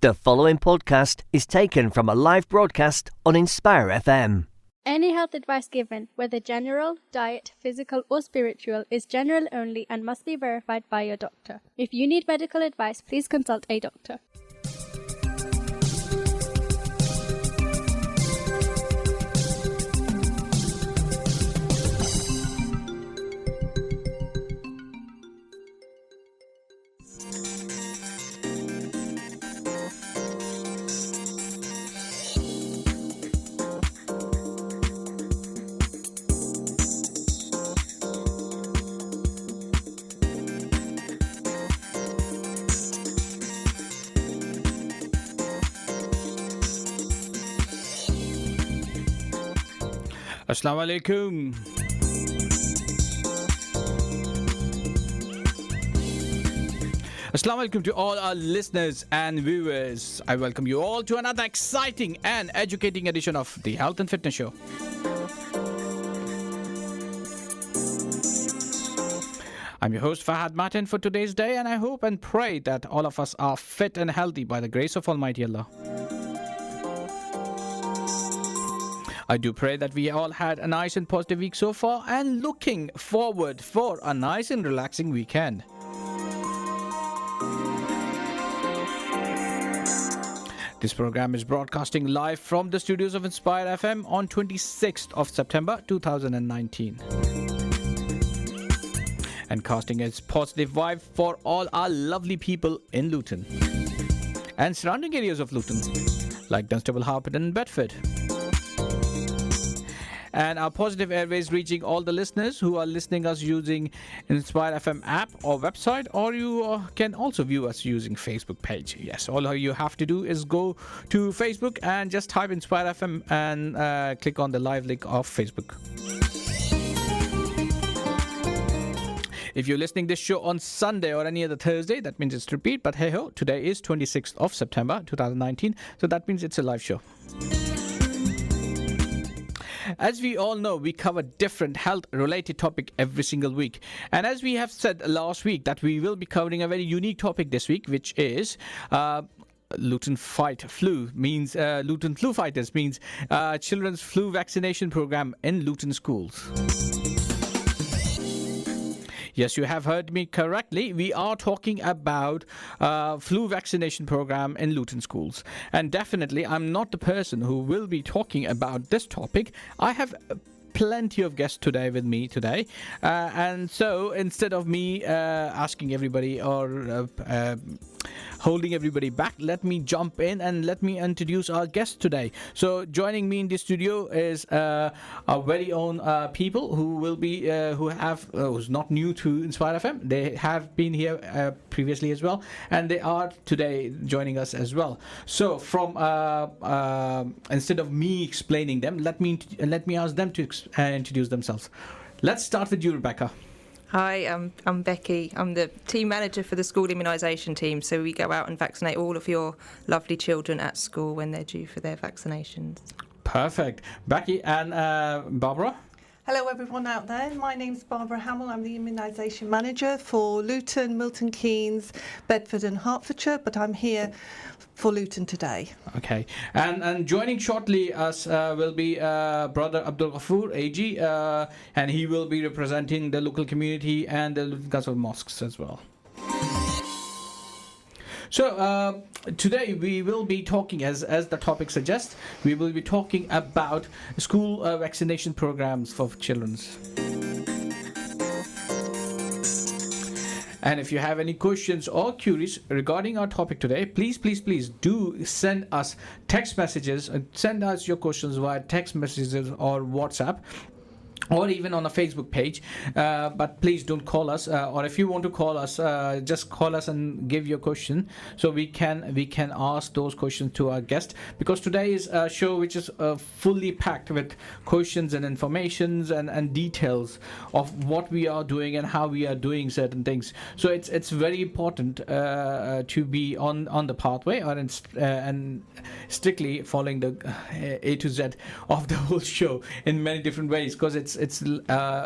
The following podcast is taken from a live broadcast on Inspire FM. Any health advice given, whether general, diet, physical or spiritual, is general only and must be verified by your doctor. If you need medical advice, please consult a doctor. Assalamu alaikum. Assalamu alaikum to all our listeners and viewers. I welcome you all to another exciting and educating edition of the Health and Fitness Show. I'm your host Fahad Martin for today's day, and I hope and pray that all of us are fit and healthy by the grace of Almighty Allah. I do pray that we all had a nice and positive week so far and looking forward for a nice and relaxing weekend. This program is broadcasting live from the studios of Inspire FM on 26th of September 2019. And casting its positive vibe for all our lovely people in Luton and surrounding areas of Luton like Dunstable, Harpenden and Bedford. And our positive airways reaching all the listeners who are listening us using Inspire FM app or website, or you can also view us using Facebook page. Yes, all you have to do is go to Facebook and just type Inspire FM and click on the live link of Facebook. If you're listening this show on Sunday or any other Thursday, that means it's repeat. But hey ho, today is 26th of September 2019, so that means it's a live show. As we all know, we cover different health-related topic every single week. And as we have said last week, that we will be covering a very unique topic this week, which is Luton Fight Flu, means Luton Flu Fighters, means children's flu vaccination program in Luton schools. Yes, you have heard me correctly. We are talking about flu vaccination program in Luton schools. And definitely, I'm not the person who will be talking about this topic. I have plenty of guests today with me today. And so instead of me asking everybody or holding everybody back, let me jump in and let me introduce our guest today. So joining me in the studio is our very own people who will be who's not new to Inspire FM. They have been here previously as well, and they are today joining us as well. So from instead of me explaining them, let me ask them to introduce themselves. Let's start with you, Rebecca. Hi, I'm Becky. I'm the team manager for the school immunisation team. So we go out and vaccinate all of your lovely children at school when they're due for their vaccinations. Perfect. Becky and Barbara? Hello everyone out there. My name's Barbara Hamill. I'm the immunisation manager for Luton, Milton Keynes, Bedford and Hertfordshire, but I'm here for Luton today. Okay. And joining shortly us will be Brother Abdul Ghafoor, AG, and he will be representing the local community and the Luton Council Mosques as well. So today we will be talking, as the topic suggests, we will be talking about school vaccination programs for children. And if you have any questions or queries regarding our topic today, please do send us text messages. Send us your questions via text messages or WhatsApp, or even on a Facebook page, but please don't call us, or if you want to call us, just call us and give your question so we can ask those questions to our guest, because today is a show which is fully packed with questions and informations and details of what we are doing and how we are doing certain things. So it's very important to be on the pathway and strictly following the A to Z of the whole show in many different ways, because it's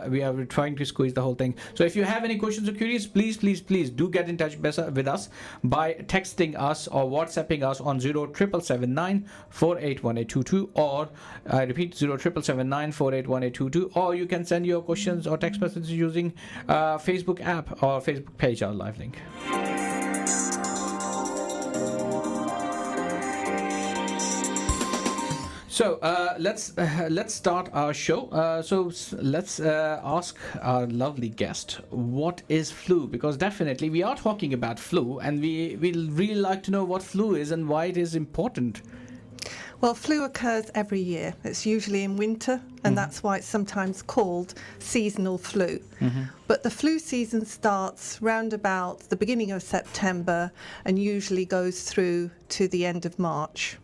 we are trying to squeeze the whole thing. So if you have any questions or queries, please do get in touch with us by texting us or WhatsApping us on 07779 481822, or I repeat 07779 481822, or you can send your questions or text messages using Facebook app or Facebook page, our live link. So let's start our show. Let's ask our lovely guest, what is flu? Because definitely we are talking about flu, and we'll really like to know what flu is and why it is important. Well, flu occurs every year. It's usually in winter, and that's why it's sometimes called seasonal flu. But the flu season starts round about the beginning of September and usually goes through to the end of March.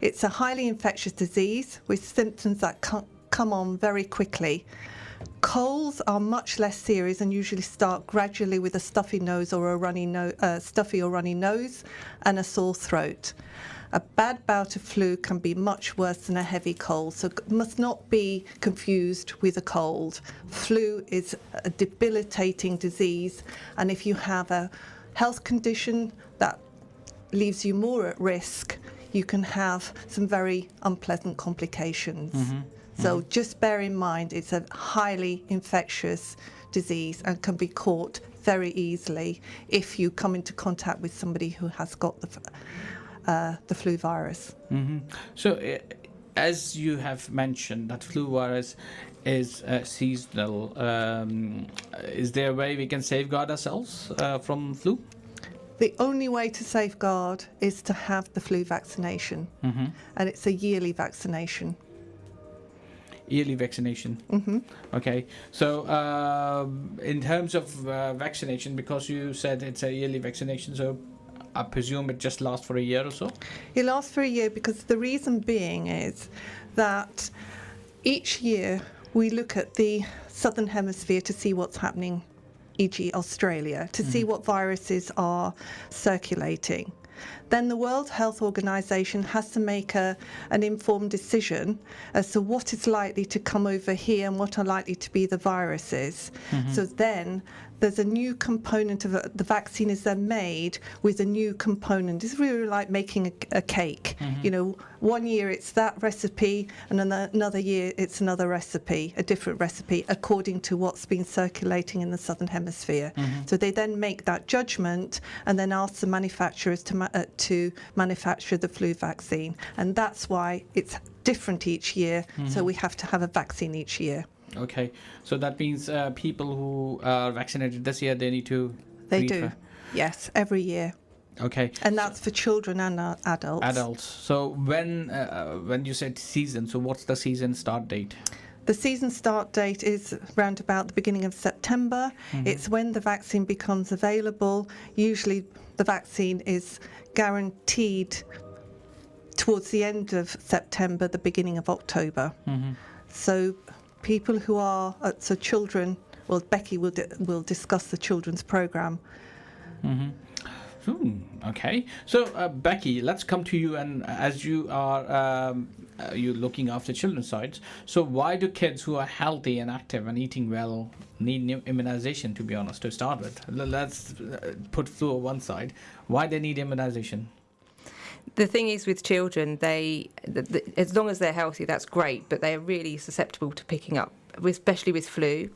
It's a highly infectious disease with symptoms that come on very quickly. Colds are much less serious and usually start gradually with a stuffy nose or a stuffy or runny nose and a sore throat. A bad bout of flu can be much worse than a heavy cold, so it must not be confused with a cold. Flu is a debilitating disease, and if you have a health condition that leaves you more at risk, you can have some very unpleasant complications. So just bear in mind it's a highly infectious disease and can be caught very easily if you come into contact with somebody who has got the flu virus. So, as you have mentioned, that flu virus is seasonal. Is there a way we can safeguard ourselves from flu? The only way to safeguard is to have the flu vaccination, and it's a yearly vaccination. Yearly vaccination. Okay. So, in terms of vaccination, because you said it's a yearly vaccination, so I presume it just lasts for a year or so? It lasts for a year because the reason being is that each year we look at the southern hemisphere to see what's happening, e.g. Australia, to see what viruses are circulating. Then the World Health Organization has to make an informed decision as to what is likely to come over here and what are likely to be the viruses. So then there's a new component of the vaccine is then made with a new component. It's really like making a cake. You know, one year it's that recipe, and another year it's another recipe, a different recipe, according to what's been circulating in the southern hemisphere. So they then make that judgment and then ask the manufacturers to manufacture the flu vaccine, and that's why it's different each year. So we have to have a vaccine each year. Okay, so that means people who are vaccinated this year, they need to... They do, yes, every year. Okay. And that's for children and adults. Adults. So when you said season, so what's the season start date? The season start date is round about the beginning of September. It's when the vaccine becomes available. Usually the vaccine is guaranteed towards the end of September, the beginning of October. So people who are, so children, well, Becky will discuss the children's programme. Okay. So, Becky, let's come to you. And as you are you're looking after children's sides, so why do kids who are healthy and active and eating well need immunization, to be honest, to start with? Let's put flu on one side. Why they need immunization? The thing is with children, as long as they're healthy, that's great, but they are really susceptible to picking up, especially with flu.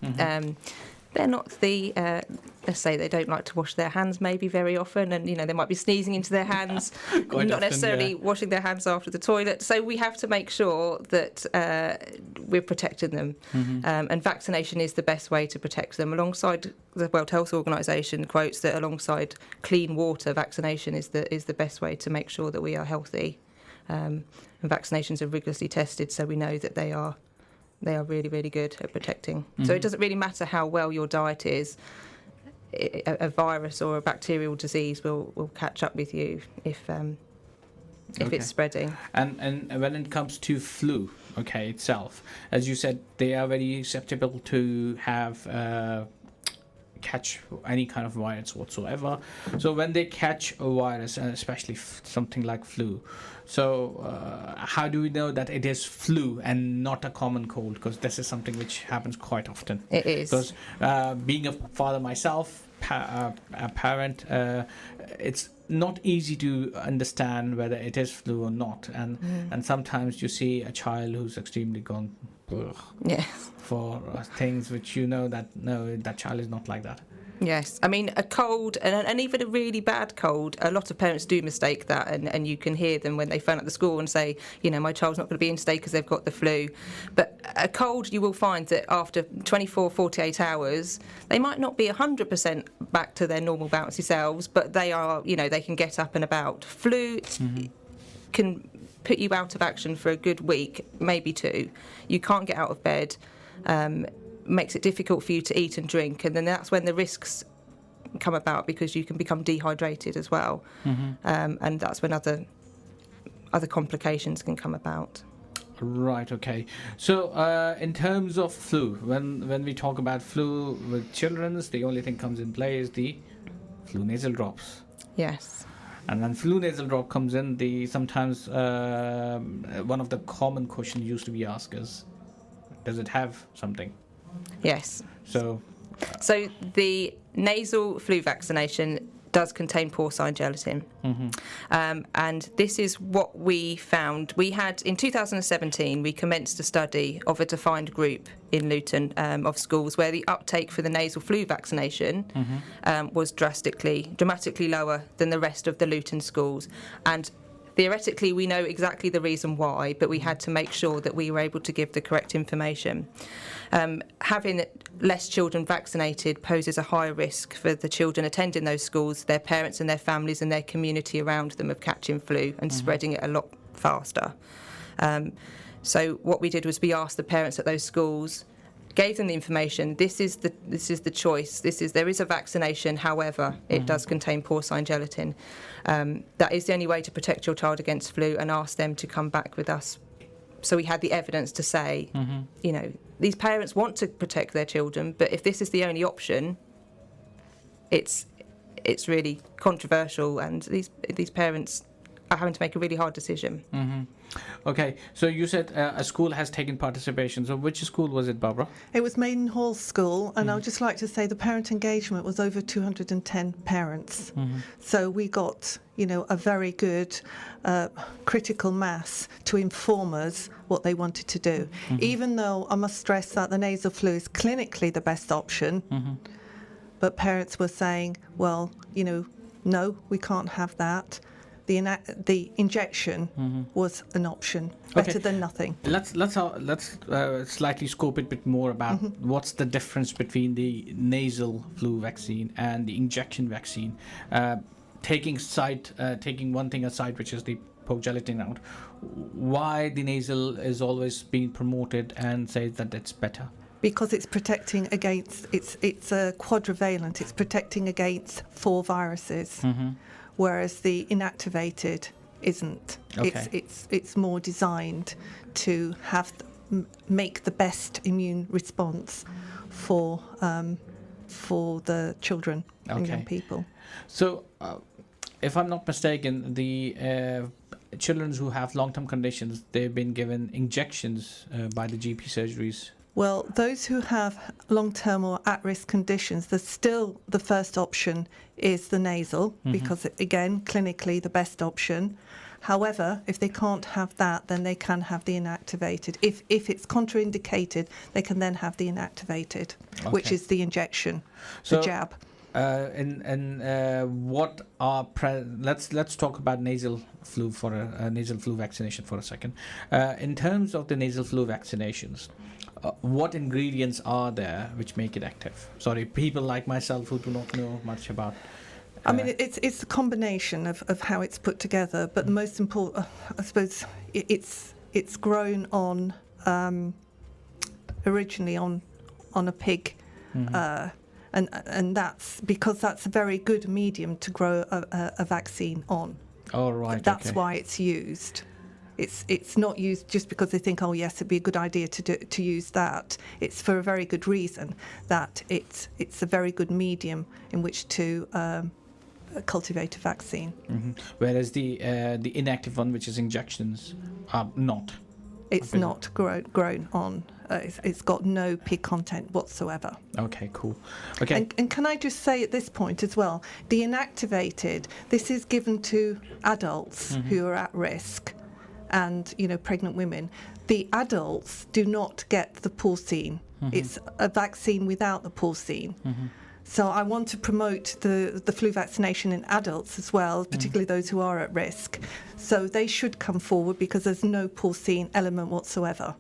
They're not let's say they don't like to wash their hands maybe very often, and they might be sneezing into their hands, not necessarily washing their hands after the toilet. So we have to make sure that we're protecting them, and vaccination is the best way to protect them. Alongside the World Health Organization quotes that alongside clean water, vaccination is the best way to make sure that we are healthy. And vaccinations are rigorously tested, so we know that they are really, really good at protecting. So it doesn't really matter how well your diet is. A virus or a bacterial disease will catch up with you if it's spreading. And when it comes to flu, itself, as you said, they are very susceptible to have catch any kind of virus whatsoever. So when they catch a virus, and especially something like flu, so how do we know that it is flu and not a common cold? Because this is something which happens quite often. It is. Because being a father myself, a parent, it's not easy to understand whether it is flu or not, and sometimes you see a child who's extremely gone for things which that no, that child is not like that. Yes, I mean, a cold and even a really bad cold, a lot of parents do mistake that, and you can hear them when they phone up the school and say, my child's not going to be in today because they've got the flu. But a cold, you will find that after 24, 48 hours, they might not be 100% back to their normal bouncy selves, but they are, they can get up and about. Flu can put you out of action for a good week, maybe 2. You can't get out of bed. Makes it difficult for you to eat and drink, and then that's when the risks come about, because you can become dehydrated as well, and that's when other complications can come about. Right. Okay. So in terms of flu, when we talk about flu with children's, the only thing comes in play is the flu nasal drops. Yes. And when flu nasal drop comes in, sometimes one of the common questions used to be asked is, does it have something? Yes. So the nasal flu vaccination does contain porcine gelatin, and this is what we found. We had in 2017 we commenced a study of a defined group in Luton of schools where the uptake for the nasal flu vaccination was dramatically lower than the rest of the Luton schools, and theoretically, we know exactly the reason why, but we had to make sure that we were able to give the correct information. Having less children vaccinated poses a higher risk for the children attending those schools, their parents and their families and their community around them of catching flu and spreading it a lot faster. So what we did was we asked the parents at those schools, gave them the information. This is the choice. There is a vaccination. However, it does contain porcine gelatin. That is the only way to protect your child against flu, and ask them to come back with us. So we had the evidence to say, these parents want to protect their children, but if this is the only option, it's really controversial, and these parents are having to make a really hard decision. Okay, so you said a school has taken participation. So which school was it, Barbara? It was Maidenhall School, and I would just like to say the parent engagement was over 210 parents. So we got, a very good critical mass to inform us what they wanted to do. Even though I must stress that the nasal flu is clinically the best option, but parents were saying, well, no, we can't have that. The injection was an option, better than nothing. Let's slightly scope it a bit more about what's the difference between the nasal flu vaccine and the injection vaccine. Taking one thing aside, which is the pork gelatin out, why the nasal is always being promoted and says that it's better? Because it's protecting against it's a quadrivalent. It's protecting against 4 viruses. Whereas the inactivated isn't. Okay. It's more designed to make the best immune response for the children and young people. So, if I'm not mistaken, the children who have long-term conditions, they've been given injections by the GP surgeries. Well, those who have long-term or at-risk conditions, the first option is the nasal, because, again, clinically the best option. However, if they can't have that, then they can have the inactivated. If it's contraindicated, they can then have the inactivated, which is the injection, the jab. What are let's talk about nasal flu nasal flu vaccination for a second. In terms of the nasal flu vaccinations, what ingredients are there which make it active? Sorry, people like myself who do not know much about. I mean, it's a combination of how it's put together, but the most important, I suppose, it's grown on originally on a pig, and that's because that's a very good medium to grow a vaccine on. Oh, right. That's why it's used. It's not used just because they think, oh yes, it'd be a good idea to use that. It's for a very good reason, that it's a very good medium in which to cultivate a vaccine. Whereas the inactive one, which is injections, are not. It's not grown on. It's got no pig content whatsoever. Okay, cool. Okay. And can I just say at this point as well, the inactivated, this is given to adults who are at risk and, pregnant women. The adults do not get the porcine. It's a vaccine without the porcine. So I want to promote the flu vaccination in adults as well, particularly those who are at risk. So they should come forward because there's no porcine element whatsoever.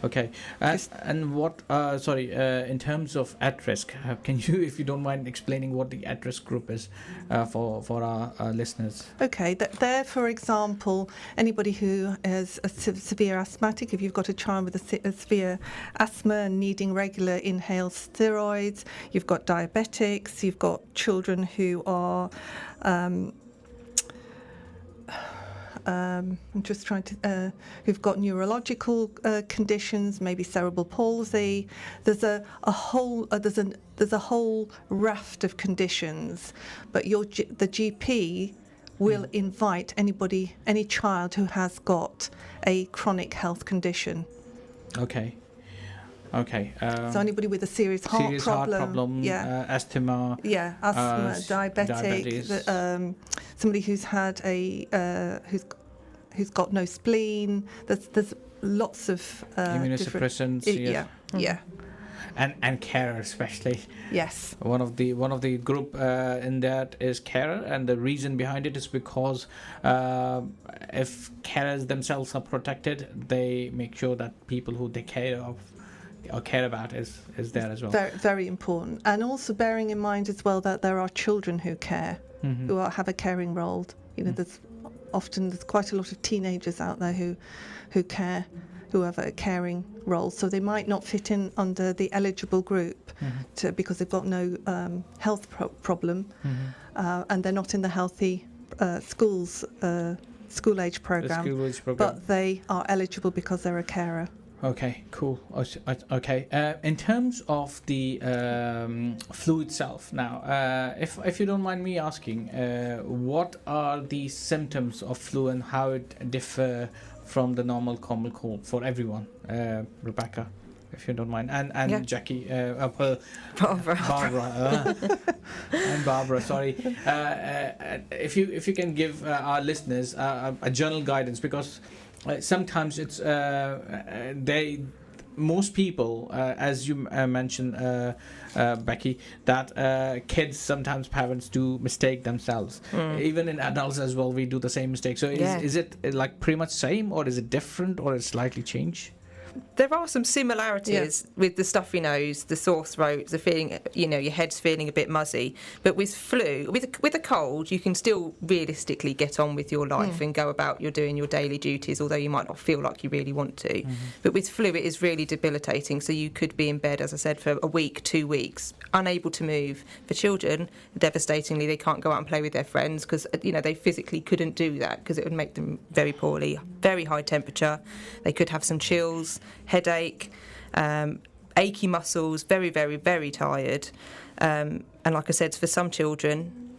Okay. And what, in terms of at-risk, can you, if you don't mind, explaining what the at-risk group is for our listeners? Okay. There, for example, anybody who is a severe asthmatic, if you've got a child with a severe asthma and needing regular inhaled steroids, you've got diabetics, you've got children who are... I'm just trying to, who've got neurological conditions, maybe cerebral palsy. There's a whole raft of conditions, but the GP will invite any child who has got a chronic health condition. Okay. So anybody with a serious heart problem, asthma. Yeah, asthma, diabetic. Somebody who's had who's got no spleen. There's lots of immunosuppressants. Yeah. And carer especially. Yes. One of the group in that is carer, and the reason behind it is because if carers themselves are protected, they make sure that people who they care of or care about is there as well. Very, very important. And also bearing in mind as well that there are children who care, who have a caring role. There's quite a lot of teenagers out there who care, who have a caring role. So they might not fit in under the eligible group because they've got no health problem and they're not in the healthy school age program. But they are eligible because they're a carer. Okay, cool. Okay. In terms of the flu itself, now, if you don't mind me asking, what are the symptoms of flu and how it differ from the normal common cold for everyone? Rebecca, if you don't mind, and Jackie, Barbara, and Barbara. Sorry, if you can give our listeners a general guidance, because. Sometimes it's most people, as you mentioned, Becky, that kids sometimes parents do mistake themselves. Even in adults as well, we do the same mistake. So is it like pretty much same, or is it different, or is it slightly changed? There are some similarities with the stuffy nose, the sore throat, the feeling, your head's feeling a bit muzzy. But with flu, with a cold, you can still realistically get on with your life and go about doing your daily duties, although you might not feel like you really want to. But with flu, it is really debilitating. So you could be in bed, as I said, for a week, 2 weeks, unable to move. For children, devastatingly, they can't go out and play with their friends because, they physically couldn't do that because it would make them very poorly. Very high temperature. They could have some chills, headache, achy muscles, very, very, very tired. And like I said, for some children,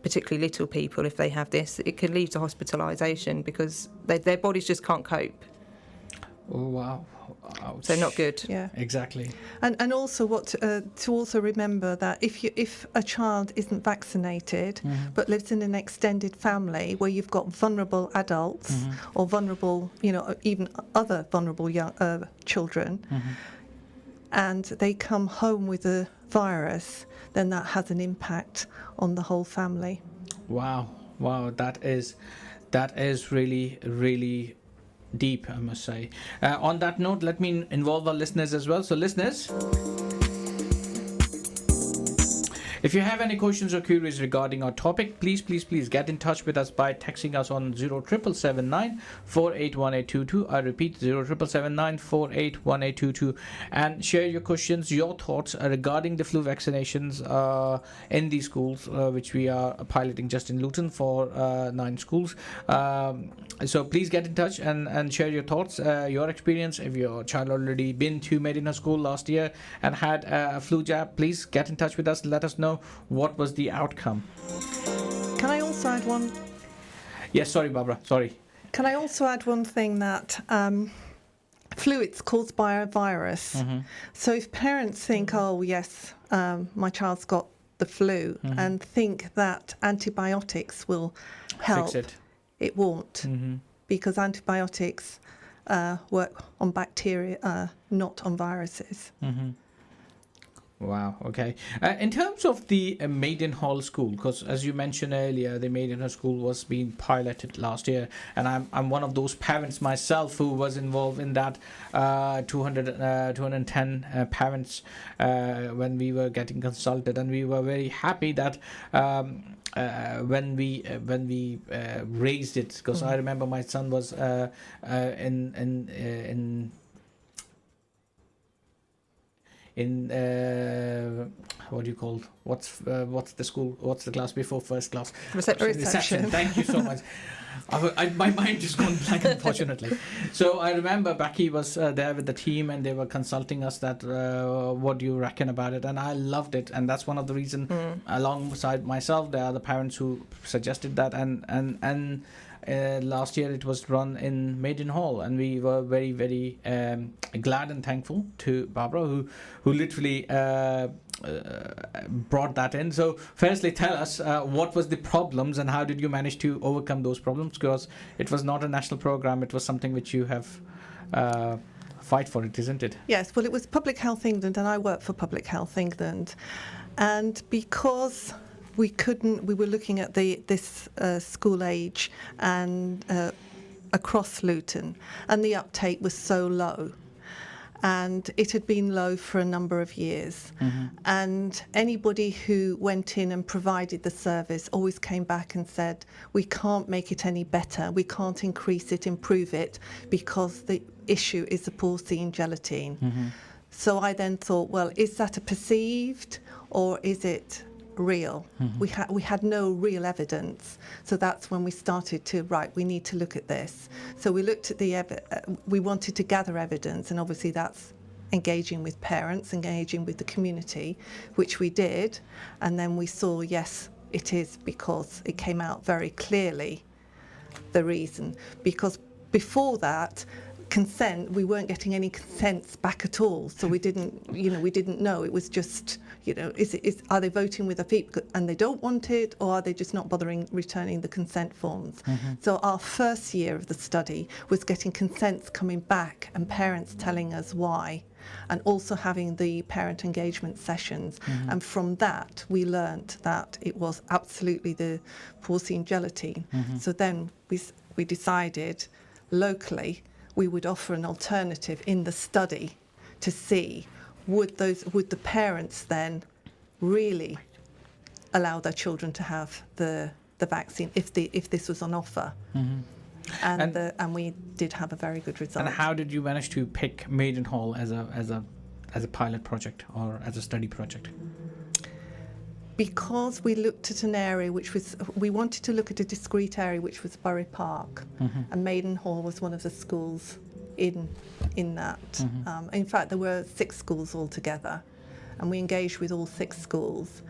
particularly little people, if they have this, it can lead to hospitalisation because their bodies just can't cope. Oh, wow. Ouch. So not good. Yeah, exactly. And also to also remember that if a child isn't vaccinated but lives in an extended family where you've got vulnerable adults or vulnerable, even other vulnerable young children, and they come home with a virus, then that has an impact on the whole family. Wow, that is really, really deep, I must say. On that note, let me involve our listeners as well. So listeners, If you have any questions or queries regarding our topic, please get in touch with us by texting us on 07779 481822. I repeat, 07779 481822, and share your questions, your thoughts regarding the flu vaccinations in these schools, which we are piloting just in Luton for 9 schools. So please get in touch and share your thoughts, your experience. If your child already been to Maidenhead School last year and had a flu jab, please get in touch with us. Let us know what was the outcome. Can I also add one? Yes, sorry, Barbara. Sorry. Can I also add one thing that flu, it's caused by a virus. So if parents think, oh yes, my child's got the flu, and think that antibiotics will help, Fix it. It won't, because antibiotics work on bacteria, not on viruses. Wow, okay. In terms of the Maidenhall School, because as you mentioned earlier, the Maidenhall School was being piloted last year, and I'm one of those parents myself who was involved in that 210 parents when we were getting consulted, and we were very happy that when we raised it, because I remember my son was in what do you call, what's the school, what's the class before first class? Reception. Thank you so much. My mind just gone blank, unfortunately. So I remember Becky was there with the team, and they were consulting us that what do you reckon about it, and I loved it, and that's one of the reasons alongside myself there are the parents who suggested that, and last year it was run in Maidenhall, and we were very, very glad and thankful to Barbara who literally brought that in. So firstly, tell us what was the problems and how did you manage to overcome those problems, because it was not a national program, it was something which you have fight for it, isn't it? Yes, well, it was Public Health England, and I work for Public Health England, and because we were looking at this school age and across Luton, and the uptake was so low, and it had been low for a number of years, and anybody who went in and provided the service always came back and said, we can't make it any better, we can't increase it, improve it, because the issue is the porcine gelatine. So I then thought, well, is that a perceived or is it real? We had no real evidence, so that's when we started to we need to look at this. So we looked at we wanted to gather evidence, and obviously that's engaging with parents, engaging with the community, which we did, and then we saw, yes, it is, because it came out very clearly the reason. Because before that, consent, we weren't getting any consents back at all, so we didn't know. It was just, are they voting with their feet and they don't want it, or are they just not bothering returning the consent forms? So our first year of the study was getting consents coming back and parents telling us why, and also having the parent engagement sessions. And from that we learnt that it was absolutely the porcine gelatine. So then we decided locally we would offer an alternative in the study to see would the parents then really allow their children to have the vaccine if this was on offer. And we did have a very good result. And how did you manage to pick Maidenhall as a pilot project or as a study project? Because we looked at an area we wanted to look at a discrete area, which was Bury Park, and Maidenhall was one of the schools in that. In fact, there were 6 schools altogether, and we engaged with all 6 schools.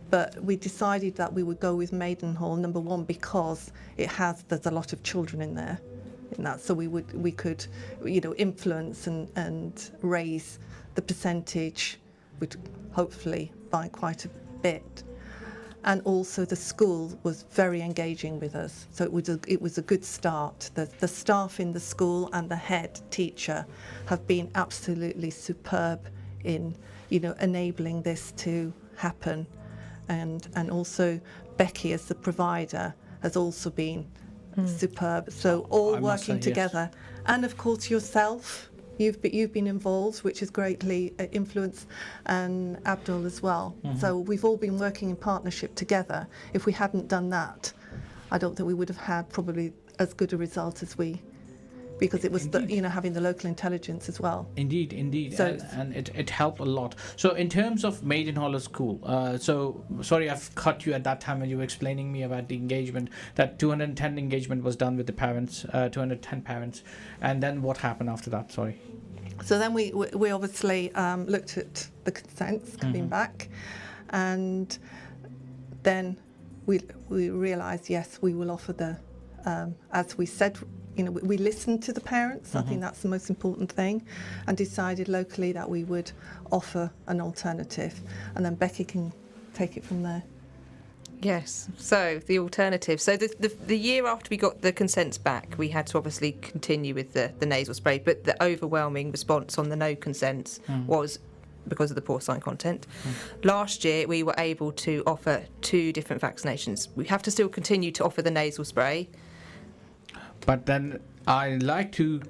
But we decided that we would go with Maidenhall, number one, because there's a lot of children in there, so we could influence and raise the percentage, which hopefully by quite a bit. And also the school was very engaging with us, so it was a good start. The staff in the school and the head teacher have been absolutely superb in enabling this to happen, and also Becky as the provider has also been superb. So all working together, yes. And of course yourself You've been involved, which has greatly influenced, and Abdul as well. So we've all been working in partnership together. If we hadn't done that, I don't think we would have had probably as good a result as we, because it was having the local intelligence as well. Indeed. So and it helped a lot. So in terms of Maiden Hall School, so sorry I've cut you at that time when you were explaining me about the engagement, that 210 engagement was done with the parents, 210 parents, and then what happened after that? Sorry. So then we obviously looked at the consents coming back, and then we realised, yes, we will offer the, as we said, we listened to the parents. I think that's the most important thing, and decided locally that we would offer an alternative, and then Becky can take it from there. Yes, so the alternative. So the year after we got the consents back, we had to obviously continue with the nasal spray, but the overwhelming response on the no consents was because of the porcine content. Last year, we were able to offer 2 different vaccinations. We have to still continue to offer the nasal spray. But then I like to...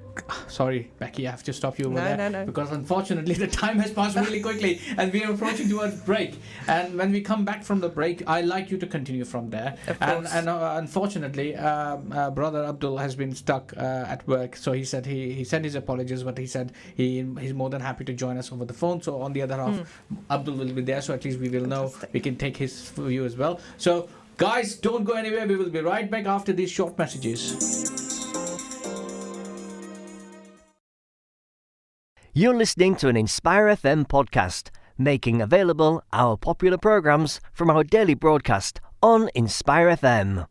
Sorry, Becky, I have to stop you over there. No. Because unfortunately, the time has passed really quickly and we are approaching towards break. And when we come back from the break, I like you to continue from there. Of course. And unfortunately, Brother Abdul has been stuck at work. So he said he sent his apologies, but he said he's more than happy to join us over the phone. So on the other half, Abdul will be there. So at least we will know, we can take his view as well. So guys, don't go anywhere. We will be right back after these short messages. You're listening to an Inspire FM podcast, making available our popular programs from our daily broadcast on Inspire FM.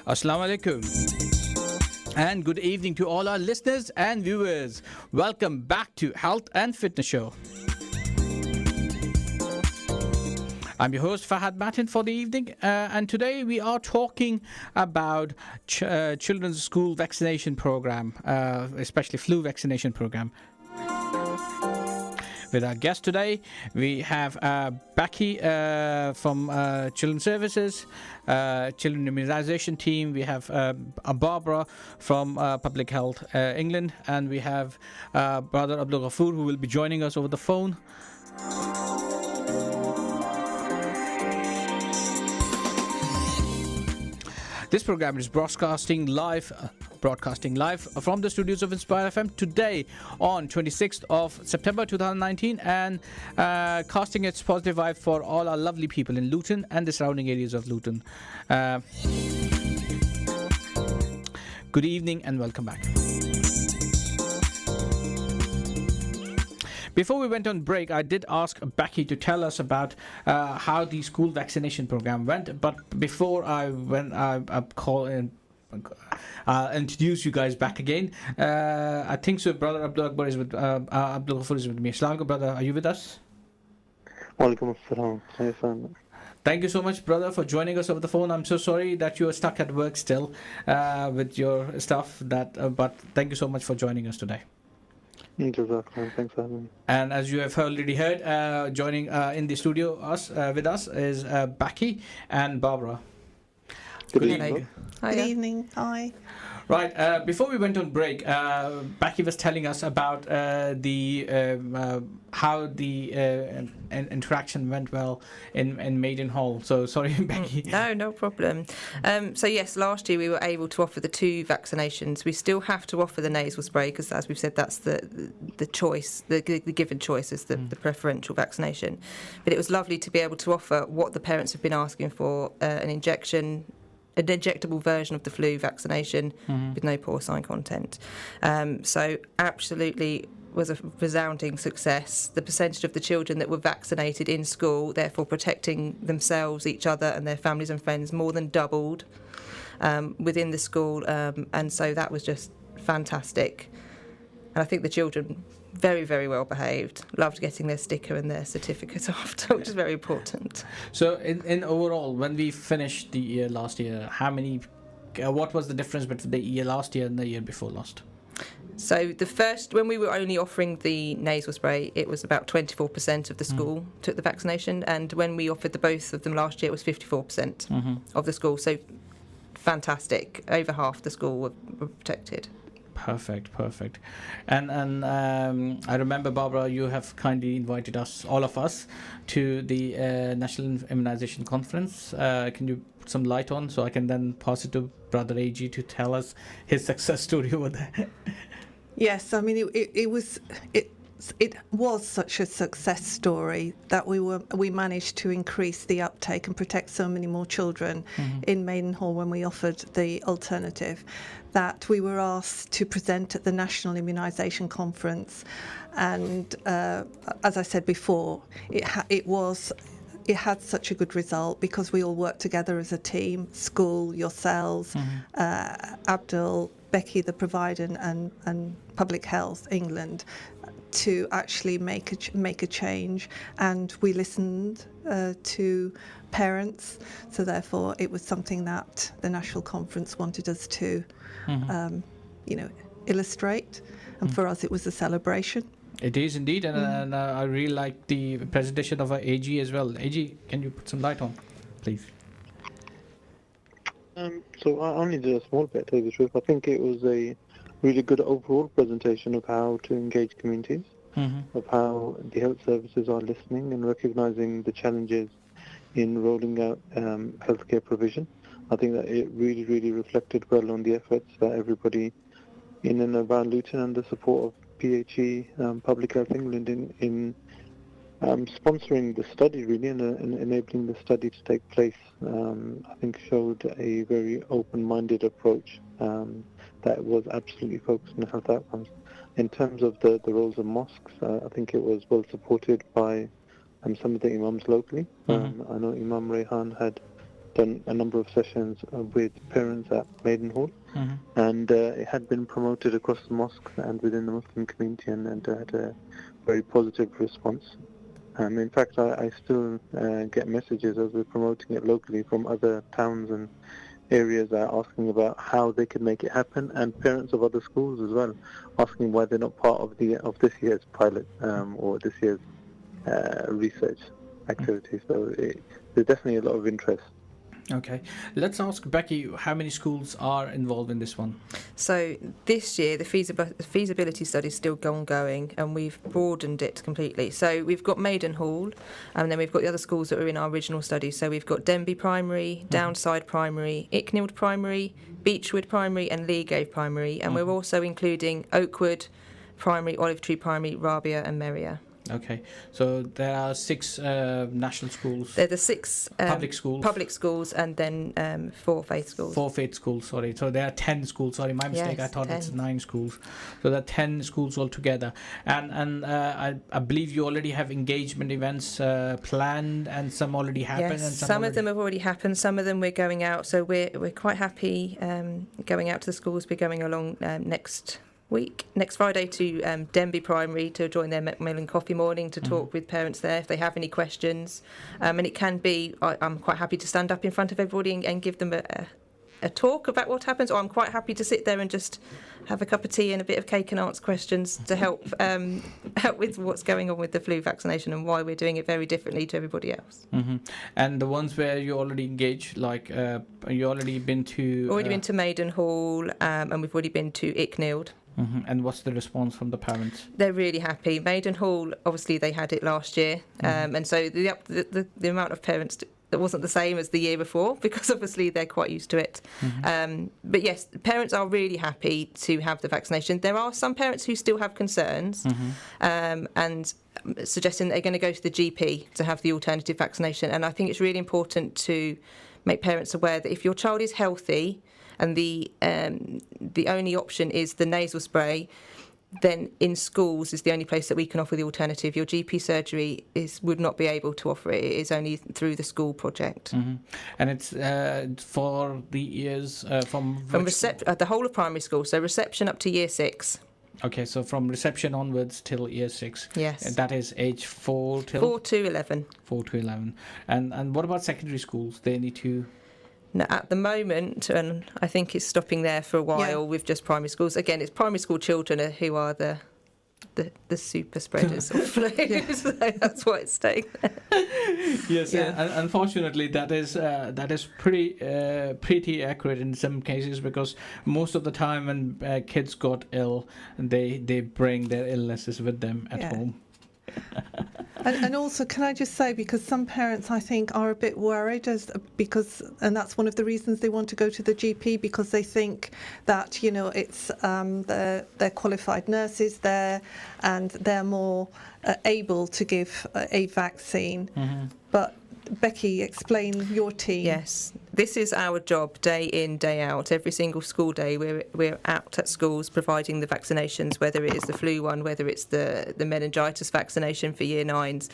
Assalamu alaikum. And good evening to all our listeners and viewers. Welcome back to Health and Fitness Show. I'm your host Fahad Matin for the evening, and today we are talking about children's school vaccination program, especially flu vaccination program. With our guest today, we have Becky from Children's Services, Children Immunization Team. We have Barbara from Public Health England, and we have Brother Abdul Ghafoor, who will be joining us over the phone. This program is broadcasting live from the studios of Inspire FM today on 26th of September 2019, and casting its positive vibe for all our lovely people in Luton and the surrounding areas of Luton. Good evening and welcome back. Before we went on break, I did ask Becky to tell us about how the school vaccination program went. But before I call and introduce you guys back again, I think so. Brother Abdul Akbar is with Abdul Ghafoor is with me. Assalamu alaikum, brother. Are you with us? Walaikum assalam. Thank you so much, brother, for joining us over the phone. I'm so sorry that you are stuck at work still with your stuff. But thank you so much for joining us today. Thanks for having me. And as you have already heard, joining in the studio with us is Becky and Barbara. Good evening. Good evening. Hi. Right. Before we went on break, Becky was telling us about how the interaction went well in Maiden Hall. So sorry, Becky. No problem. So yes, last year we were able to offer the 2 vaccinations. We still have to offer the nasal spray because, as we've said, that's the choice, the given choice is the preferential vaccination. But it was lovely to be able to offer what the parents have been asking for, an injectable version of the flu vaccination with no porcine content. So absolutely was a resounding success. The percentage of the children that were vaccinated in school, therefore protecting themselves, each other and their families and friends, more than doubled within the school, and so that was just fantastic. I think the children very, very well behaved, loved getting their sticker and their certificate after, which is very important. So in overall, when we finished the year last year, what was the difference between the year last year and the year before last? So when we were only offering the nasal spray, it was about 24% of the school took the vaccination, and when we offered the both of them last year, it was 54% of the school. So fantastic, over half the school were protected. Perfect. And I remember, Barbara, you have kindly invited all of us, to the National Immunization Conference. Can you put some light on, so I can then pass it to Brother AG to tell us his success story over there? Yes, I mean it was such a success story that we managed to increase the uptake and protect so many more children in Maidenhall when we offered the alternative, that we were asked to present at the National Immunisation Conference, and as I said before, it had such a good result because we all worked together as a team, school, yourselves, Abdul, Becky, the provider, and Public Health England, to actually make a change, and we listened to parents. So therefore, it was something that the national conference wanted us to, illustrate, and for us, it was a celebration. It is indeed, and I really like the presentation of our AG as well. AG, can you put some light on, please? So I only did a small bit, to tell you the truth. I think it was a really good overall presentation of how to engage communities, of how the health services are listening and recognising the challenges in rolling out healthcare provision. I think that it really, really reflected well on the efforts that everybody in and around Luton, and the support of PHE, Public Health England, in sponsoring the study, really, and enabling the study to take place, I think showed a very open-minded approach that was absolutely focused on health outcomes. In terms of the roles of mosques, I think it was well supported by some of the imams locally. I know Imam Rehan had done a number of sessions with parents at Maidenhall, and it had been promoted across the mosques and within the Muslim community, and had a very positive response. In fact, I still get messages as we're promoting it locally from other towns and areas that are asking about how they could make it happen, and parents of other schools as well asking why they're not part of this year's pilot or this year's research activity. So there's definitely a lot of interest. Okay, let's ask Becky, how many schools are involved in this one? So this year the feasibility study is still ongoing, and we've broadened it completely. So we've got Maidenhall, and then we've got the other schools that were in our original study. So we've got Denby Primary, Downside Primary, Icknield Primary, Beechwood Primary and Leagave Primary, and we're also including Oakwood Primary, Olive Tree Primary, Rabia and Merrier. Okay, so there are 6 national schools. They're the 6 public schools, and then 4 faith schools. 4 faith schools, sorry. So there are 10 schools. Sorry, my mistake. Yes, I thought 10. It's 9 schools. So there are 10 schools altogether. And I believe you already have engagement events planned, and some already happened. Yes, and some of them have already happened. Some of them we're going out. So we're quite happy going out to the schools. We're going along next Friday to Denby Primary to join their Macmillan Coffee Morning to talk with parents there if they have any questions. And it can be, I'm quite happy to stand up in front of everybody and give them a talk about what happens, or I'm quite happy to sit there and just have a cup of tea and a bit of cake and answer questions to help with what's going on with the flu vaccination and why we're doing it very differently to everybody else. And the ones where you already engaged, like you already been to... Already been to Maidenhall, and we've already been to Icknield. And what's the response from the parents? They're really happy. Maidenhall, obviously, they had it last year, and so the amount of parents that wasn't the same as the year before, because obviously they're quite used to it. But yes, parents are really happy to have the vaccination. There are some parents who still have concerns, and suggesting that they're going to go to the GP to have the alternative vaccination. And I think it's really important to make parents aware that if your child is healthy and the only option is the nasal spray, then in schools is the only place that we can offer the alternative. Your GP surgery would not be able to offer it. It is only through the school project. And it's for the years from the whole of primary school, so reception up to year 6. Okay, so from reception onwards till year 6. Yes. And that is age 4 till 4 to 11. 4 to 11. And what about secondary schools? They need to. Now, at the moment, and I think it's stopping there for a while with just primary schools. Again, it's primary school children who are the super spreaders of flu, so that's why it's staying there. Yes, and unfortunately, that is pretty accurate in some cases, because most of the time when kids got ill, they bring their illnesses with them at home. And also, can I just say, because some parents, I think, are a bit worried, and that's one of the reasons they want to go to the GP, because they think that, it's they're qualified nurses there, and they're more able to give a vaccine. Mm-hmm. But Becky, explain your team. Yes, this is our job, day in, day out. Every single school day, we're out at schools providing the vaccinations, whether it is the flu one, whether it's the meningitis vaccination for year 9s,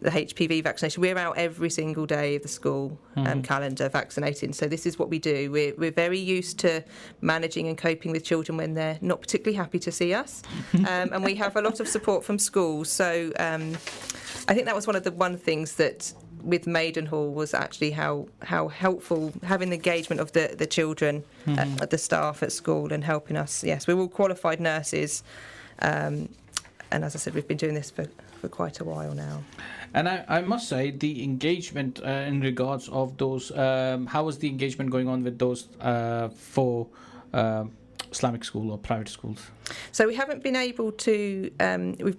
the HPV vaccination. We're out every single day of the school calendar vaccinating. So this is what we do. We're very used to managing and coping with children when they're not particularly happy to see us, and we have a lot of support from schools. So I think that was one of the things that with Maidenhall was actually how helpful having the engagement of the children, the staff at school, and helping us. Yes, we're all qualified nurses, and as I said, we've been doing this for quite a while now. And I must say, the engagement in regards of those, how was the engagement going on with those 4 Islamic school or private schools? So we haven't been able to.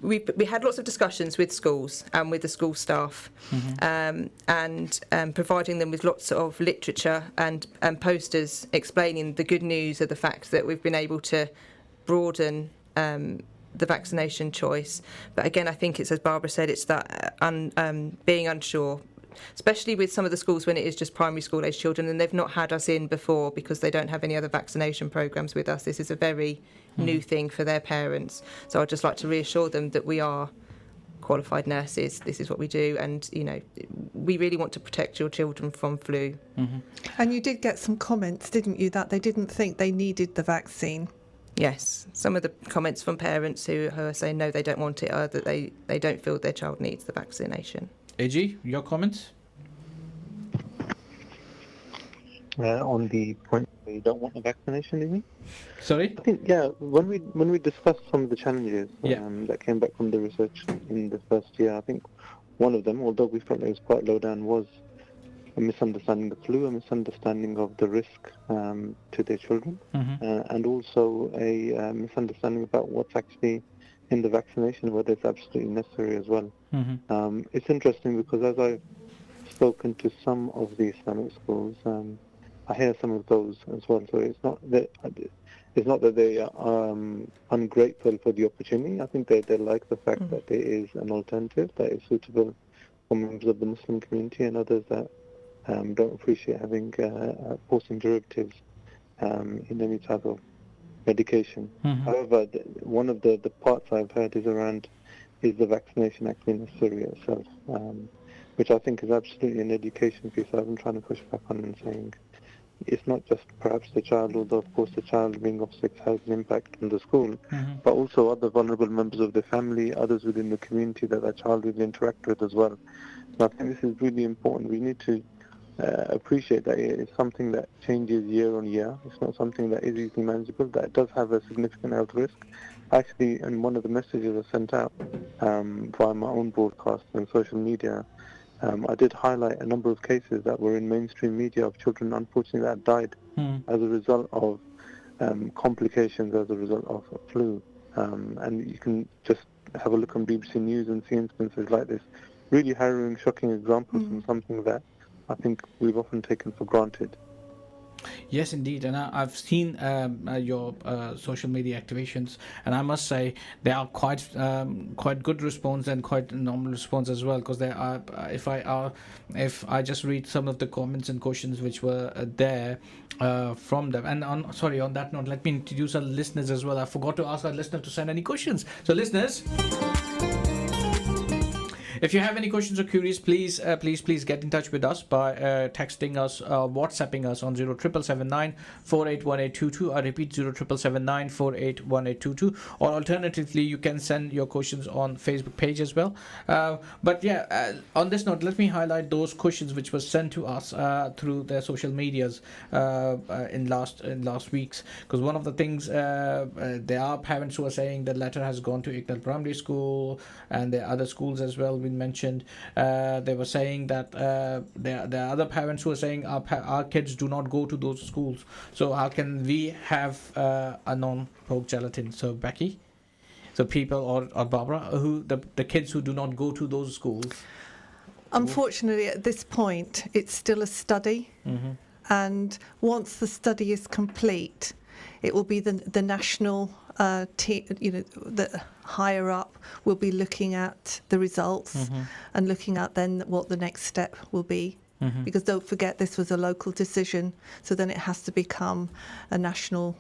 We had lots of discussions with schools and with the school staff, and providing them with lots of literature and posters explaining the good news of the fact that we've been able to broaden the vaccination choice. But again, I think it's, as Barbara said, it's that being unsure, especially with some of the schools when it is just primary school age children and they've not had us in before because they don't have any other vaccination programmes with us. This is a very new thing for their parents. So I'd just like to reassure them that we are qualified nurses. This is what we do, and we really want to protect your children from flu. And you did get some comments, didn't you, that they didn't think they needed the vaccine? Yes, some of the comments from parents who are saying no, they don't want it, are that they don't feel their child needs the vaccination. AG, your comments? On the point where you don't want the vaccination, you mean? Sorry? I think, when we discussed some of the challenges that came back from the research in the first year, I think one of them, although we felt it was quite low down, was a misunderstanding of flu, a misunderstanding of the risk to their children, and also a misunderstanding about what's actually in the vaccination, whether it's absolutely necessary as well. It's interesting because as I've spoken to some of the Islamic schools, I hear some of those as well. So it's not that they are ungrateful for the opportunity. I think they like the fact that there is an alternative that is suitable for members of the Muslim community and others that don't appreciate having forcing derivatives in any type of medication. However, one of the parts I've heard is the vaccination actually necessary itself, which I think is absolutely an education piece. I've been trying to push back on and saying it's not just perhaps the child, although of course the child being off sick has an impact on the school, but also other vulnerable members of the family, others within the community that child will interact with as well. So I think this is really important. We need to appreciate that it is something that changes year on year. It's not something that is easily manageable, that does have a significant health risk. Actually, in one of the messages I sent out via my own broadcast and social media, I did highlight a number of cases that were in mainstream media of children, unfortunately, that died as a result of complications as a result of flu. And you can just have a look on BBC News and see instances like this. Really harrowing, shocking examples from something that I think we've often taken for granted. Yes, indeed, and I've seen your social media activations, and I must say they are quite good response and quite normal response as well. Because there are, if I just read some of the comments and questions which were there from them, and on that note, let me introduce our listeners as well. I forgot to ask our listeners to send any questions. So, listeners, If you have any questions or queries, please get in touch with us by texting us, WhatsApping us on 0779 481822. I repeat, 0779 481822. Or alternatively, you can send your questions on Facebook page as well. But yeah, on this note, let me highlight those questions which were sent to us through their social medias in last weeks. Because one of the things, there are parents who are saying the letter has gone to Iqbal Primary School, and there are other schools as well been mentioned. They were saying that there are other parents who are saying our kids do not go to those schools. So how can we have a non-pork gelatin? So Becky, so people or Barbara, who the kids who do not go to those schools. Unfortunately, at this point, it's still a study, and once the study is complete, it will be the national team, the higher up will be looking at the results and looking at then what the next step will be. Because don't forget, this was a local decision, so then it has to become a national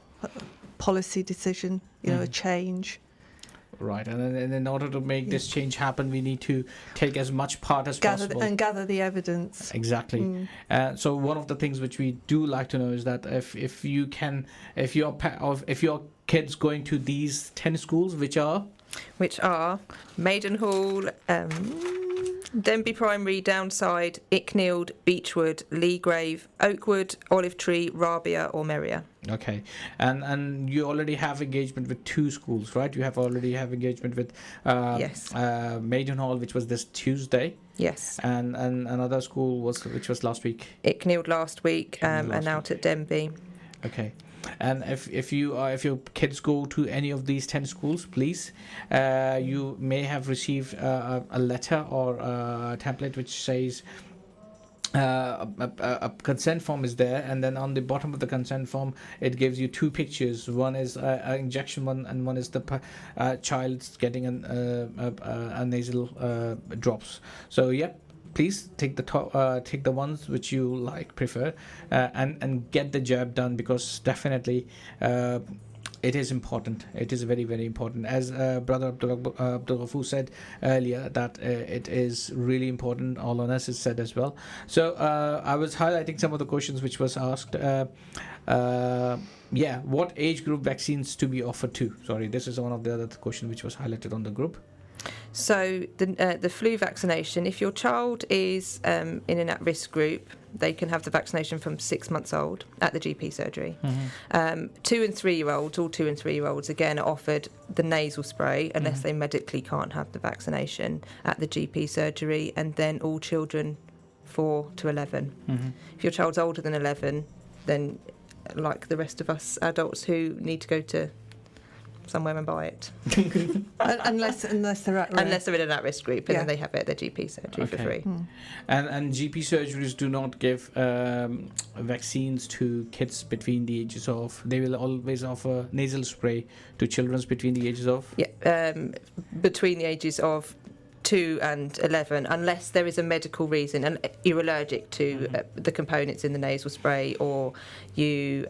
policy decision, a change. Right, and in order to make this change happen, we need to take as much part as possible and gather the evidence. Exactly. So one of the things which we do like to know is that if your kids going to these 10 schools, which are Maidenhall, Denby Primary, Downside, Icknield, Beechwood, Leagrave, Oakwood, Olive Tree, Rabia or Merrier. Okay, and you already have engagement with 2 schools, right? You already have engagement with yes. Maidenhall, which was this Tuesday. Yes. And another school which was last week. Icknield last week, and out at Denby. Okay. And if your kids go to any of these 10 schools, please, you may have received a letter or a template which says a consent form is there, and then on the bottom of the consent form it gives you 2 pictures. One is an injection one, and one is the child's getting a nasal drops. So please take the ones which you prefer, and get the job done, because definitely it is important. It is very, very important. As Brother Abdul Ghafoor said earlier, that it is really important. All on us is said as well. So I was highlighting some of the questions which was asked. What age group vaccines to be offered to? Sorry, this is one of the other questions which was highlighted on the group. So the flu vaccination, if your child is in an at-risk group, they can have the vaccination from 6 months old at the GP surgery. 2 and 3-year-olds, all 2 and 3-year-olds, again, are offered the nasal spray unless they medically can't have the vaccination at the GP surgery, and then all children 4 to 11. If your child's older than 11, then like the rest of us adults who need to go to somewhere and buy it. unless they're at risk. Unless they're in an at-risk group, and then they have it at their GP surgery for free. And GP surgeries do not give vaccines to kids between the ages of... They will always offer nasal spray to children between the ages of... Between the ages of 2 and 11, unless there is a medical reason and you're allergic to the components in the nasal spray, or you...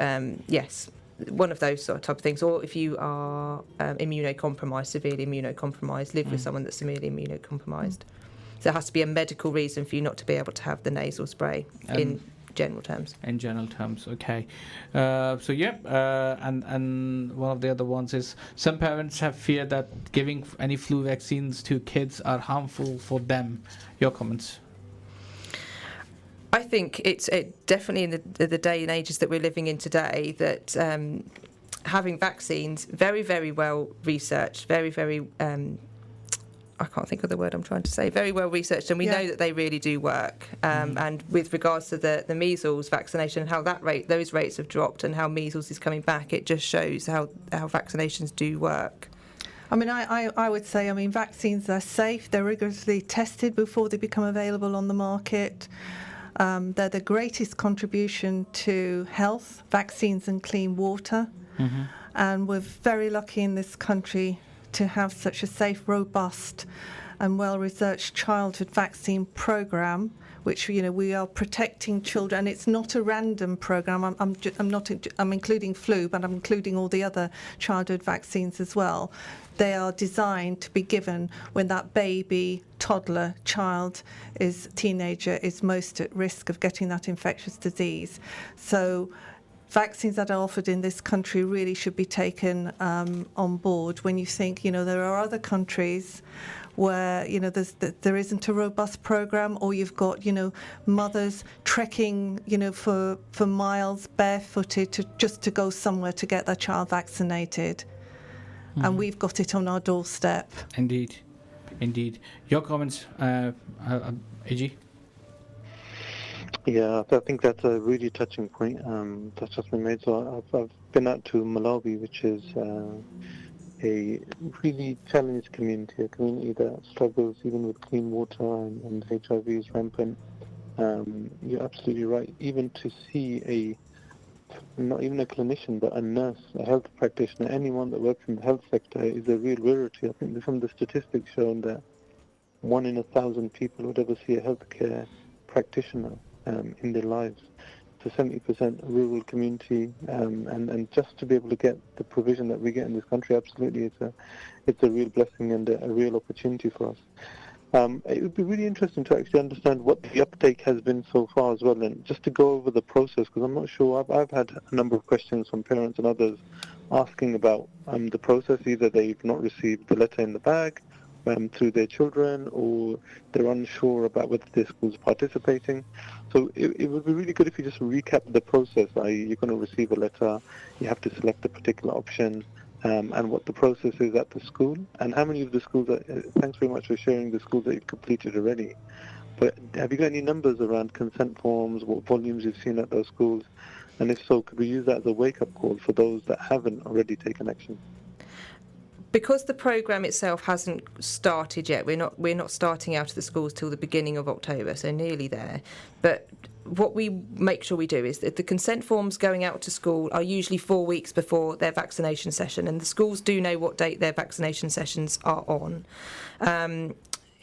one of those sort of type of things, or if you are immunocompromised, severely immunocompromised, live with someone that's severely immunocompromised. So there has to be a medical reason for you not to be able to have the nasal spray in general terms. In general terms, okay. And one of the other ones is some parents have feared that giving any flu vaccines to kids are harmful for them. Your comments? I think it's definitely in the day and ages that we're living in today that having vaccines, very, very well researched, very, very, I can't think of the word I'm trying to say, very well researched, and we know that they really do work. And with regards to the measles vaccination and how those rates have dropped and how measles is coming back, it just shows how vaccinations do work. I mean, I would say, vaccines are safe. They're rigorously tested before they become available on the market. They're the greatest contribution to health, vaccines and clean water. And we're very lucky in this country to have such a safe, robust and well-researched childhood vaccine programme, which we are protecting children. It's not a random program. I'm including flu, but I'm including all the other childhood vaccines as well. They are designed to be given when that baby, toddler, child, teenager is most at risk of getting that infectious disease. So vaccines that are offered in this country really should be taken on board when you think, there are other countries where, there isn't a robust program, or you've got, mothers trekking, for miles barefooted just to go somewhere to get their child vaccinated. And we've got it on our doorstep. Indeed. Your comments, AG? Yeah, I think that's a really touching point that's just been made. So I've been out to Malawi, which is a really challenged community, a community that struggles even with clean water and HIV is rampant. You're absolutely right. Even to see not even a clinician, but a nurse, a health practitioner, anyone that works in the health sector is a real rarity. I think some of the statistics shown that 1 in 1,000 people would ever see a healthcare practitioner in their lives. It's a 70% rural community, and just to be able to get the provision that we get in this country, absolutely, it's a real blessing and a real opportunity for us. It would be really interesting to actually understand what the uptake has been so far as well, and just to go over the process, because I'm not sure. I've had a number of questions from parents and others asking about the process. Either they've not received the letter in the bag through their children, or they're unsure about whether their school's participating. So it would be really good if you just recap the process. You're going to receive a letter, you have to select a particular option, and what the process is at the school, and how many of the schools thanks very much for sharing the schools that you've completed already. But have you got any numbers around consent forms, what volumes you've seen at those schools? And if so, could we use that as a wake-up call for those that haven't already taken action? Because the programme itself hasn't started yet, we're not starting out of the schools till the beginning of October, so nearly there. But what we make sure we do is that the consent forms going out to school are usually 4 weeks before their vaccination session, and the schools do know what date their vaccination sessions are on.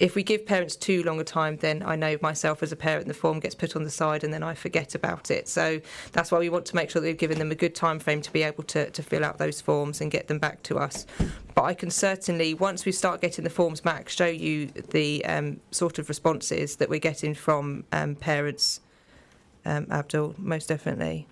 If we give parents too long a time, then I know myself as a parent, the form gets put on the side and then I forget about it. So that's why we want to make sure that we've given them a good time frame to be able to fill out those forms and get them back to us. But I can certainly, once we start getting the forms back, show you the sort of responses that we're getting from parents, Abdul, most definitely.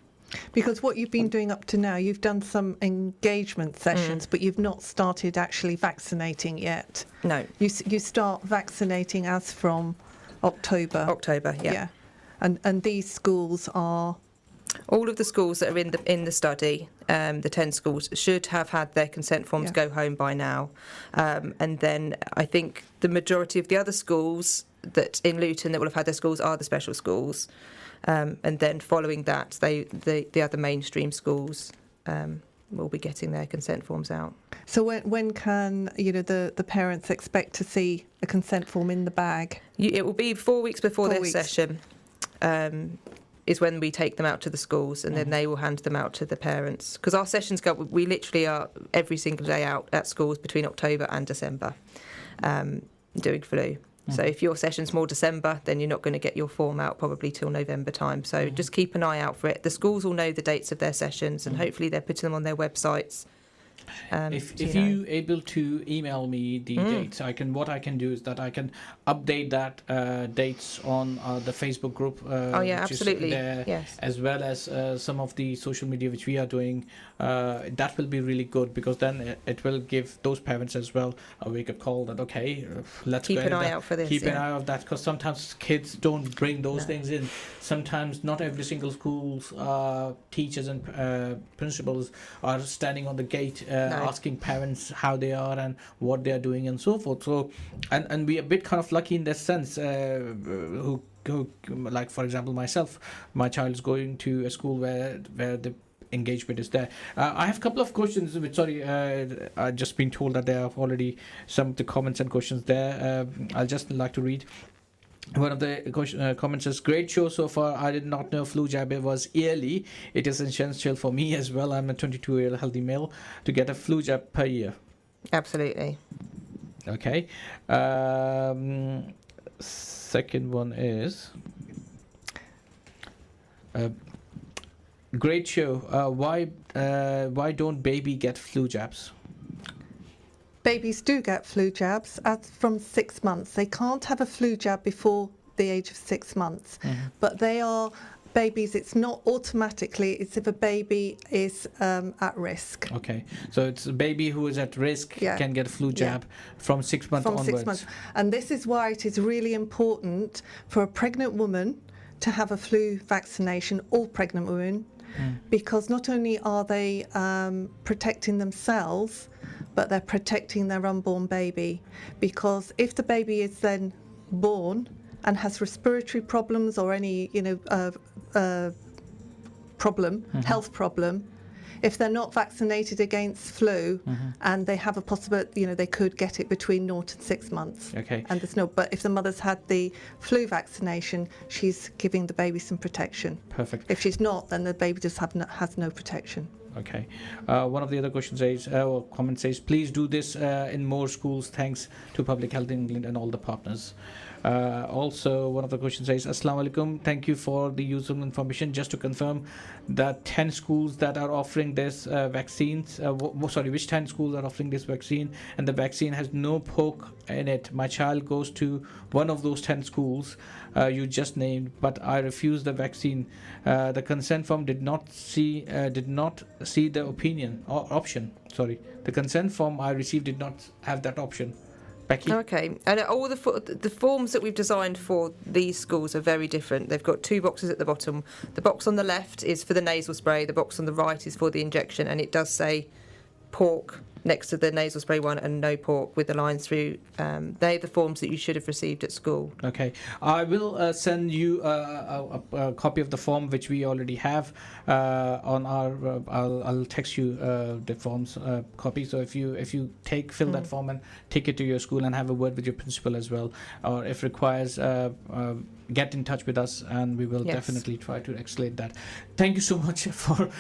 Because what you've been doing up to now, you've done some engagement sessions, but you've not started actually vaccinating yet. No. You start vaccinating as from October. October, yeah. And these schools are? All of the schools that are in the study, the 10 schools, should have had their consent forms go home by now. And then I think the majority of the other schools that in Luton that will have had their schools are the special schools. And then following that, the other mainstream schools will be getting their consent forms out. So when can the parents expect to see a consent form in the bag? It will be 4 weeks before their session. Is when we take them out to the schools, and then they will hand them out to the parents. Because our sessions we literally are every single day out at schools between October and December doing flu. So if your session's more December, then you're not going to get your form out probably till November time. So just keep an eye out for it. The schools will know the dates of their sessions, and hopefully they're putting them on their websites. If you able to email me the dates, what I can do is that I can update that dates on the Facebook group. Which absolutely. Is there, yes. As well as some of the social media which we are doing. That will be really good, because then it will give those parents as well a wake-up call that let's keep an eye out for this. Keep an eye out that, because sometimes kids don't bring those things in. Sometimes not every single school's teachers and principals are standing on the gate asking parents how they are and what they are doing and so forth. So and we are a bit kind of lucky in that sense, who like, for example, myself, my child is going to a school where the engagement is there. I have a couple of questions which I've just been told that there are already some of the comments and questions there. I'll just like to read. One of the comments says, great show so far. I did not know flu jab was yearly. It is essential for me as well. I'm a 22-year-old healthy male to get a flu jab per year. Absolutely. Okay. Second one is, Great show. Why don't baby get flu jabs? Babies do get flu jabs from 6 months. They can't have a flu jab before the age of 6 months, but they are babies. It's not automatically. It's if a baby is at risk. Okay, so it's a baby who is at risk can get a flu jab from 6 months onwards. 6 months, and this is why it is really important for a pregnant woman to have a flu vaccination. All pregnant women, because not only are they protecting themselves, but they're protecting their unborn baby. Because if the baby is then born and has respiratory problems or any, health problem, if they're not vaccinated against flu and they have a possibility, they could get it between 0 and 6 months. Okay. And but if the mother's had the flu vaccination, she's giving the baby some protection. Perfect. If she's not, then the baby just has no protection. Okay. One of the other questions says, or comment says, please do this in more schools. Thanks to Public Health England and all the partners. Also, one of the questions says, Assalamu alaikum. Thank you for the useful information. Just to confirm, that 10 schools that are offering this vaccines, which 10 schools are offering this vaccine, and the vaccine has no poke in it. My child goes to one of those 10 schools you just named, but I refuse the vaccine. The consent form did not see the option. Sorry, the consent form I received did not have that option. Becky? Okay, and all the forms that we've designed for these schools are very different. They've got 2 boxes at the bottom. The box on the left is for the nasal spray, the box on the right is for the injection, and it does say pork next to the nasal spray one and no pork with the lines through. They're the forms that you should have received at school. Okay, I will send you a copy of the form which we already have on our. I'll text you the forms copy. So if you fill that form and take it to your school and have a word with your principal as well, or if requires. Get in touch with us and we will definitely try to escalate that. Thank you so much for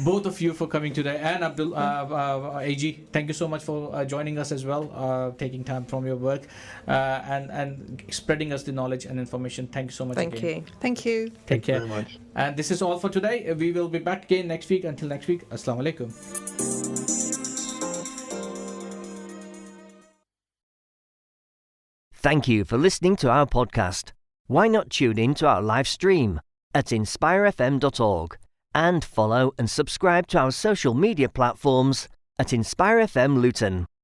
both of you for coming today, and Abdul AG, thank you so much for joining us as well, taking time from your work and spreading us the knowledge and information. Thank you so much. Thank again. you. Thank you. Take care. Very much. And this is all for today. We will be back again next week. Until next week, Assalamu alaikum. Thank you for listening to our podcast. Why not tune in to our live stream at inspirefm.org and follow and subscribe to our social media platforms at Inspire FM Luton.